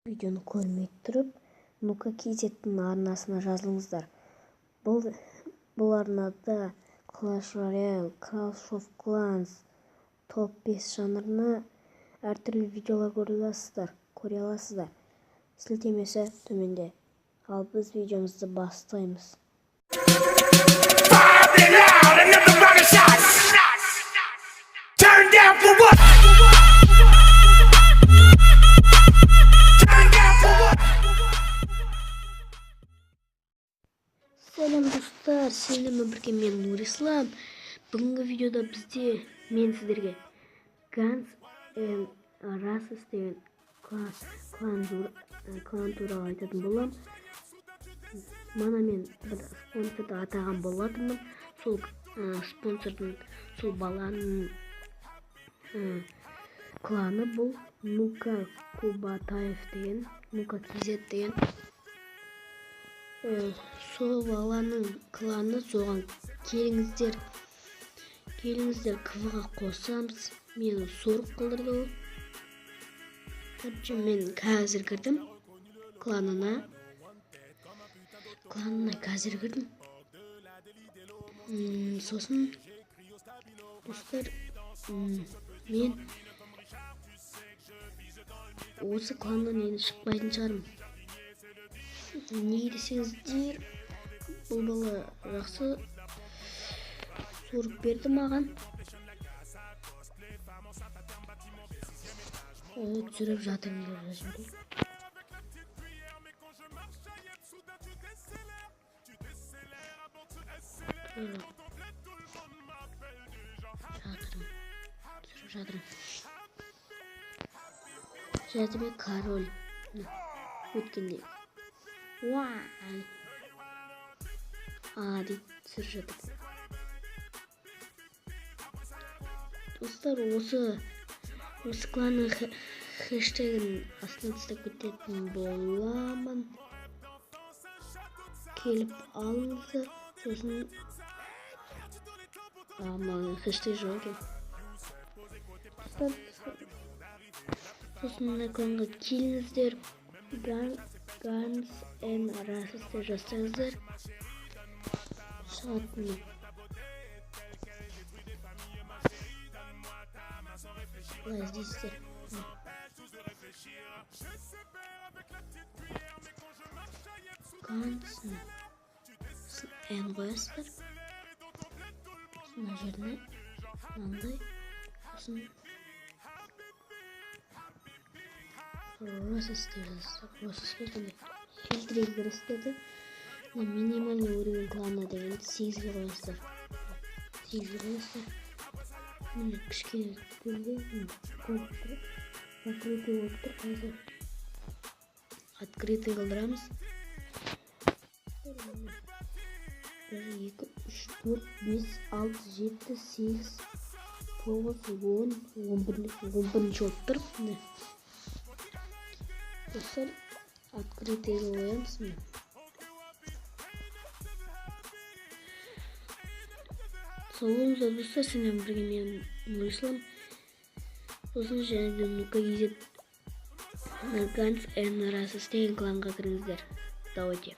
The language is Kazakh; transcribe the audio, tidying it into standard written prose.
видеоны көрмей тұрып, Нука KZ'тің арнасына жазылыңыздар. Бұл арнада Clash Royale, Clash of Clans, топ 5 жанрына әртүрлі видеолар көре аласыздар. Сілтемесі төменде. Ал біз видеомызды бастаймыз. Сәлем достар, сіздермен бірге мен Нурислам. Бүгінгі видеода мен сіздерге Guns N' Roses деген клан туралы айтатын боламын. Мана мен бір спонсорды атаған болатынмын. Сол спонсордың, сол баланың кланы бұл Нука Кубатаев деген, Нука KZ деген. Сол баланың кланы, соған келіңіздер квға қосамыз. Мені сорып қалдырды ол. Мен қазір кірдім кланына қазір кірдім. Сосын достар, мен осы кланнан енді шықпайтын шығармын. Неге десеңіздер, бұл бала жақсы сорып берді маған. Түсіріп жатырмын деп жатырмын. Король өткенде дейді түсіріп жатыр. Достар, осы кланның хэштегін астына тастап кететін боламын. Келіп алыңыздар. Сосын маған хэштег жоқ екен. Сосын мына кланға келіңіздер. Guns N' Roses деп жазсаңыздар шығатын. Былай іздейсіздер. Guns N қоясыздар. Мына жеріне мынандай. Сосын Roses деп жазсақ, Roses бердіңдер. Фильтрге кірістерді. Минимальный уровень клана деген 8-ге қоясыздар. Міне кішкене бөлге закрытый болып тұр. Қазір открытый қылдырамыз. 1, 2, 3, 4, 5, 6, 7, 8, 9, 10, 11 болып тұр. Достар, открытый қоямыз. Салонымызда достар, сенен бірге мен Нурислам. Сосын және Нука KZ Guns N' Roses деген кланға кіріңіздер. Давайте.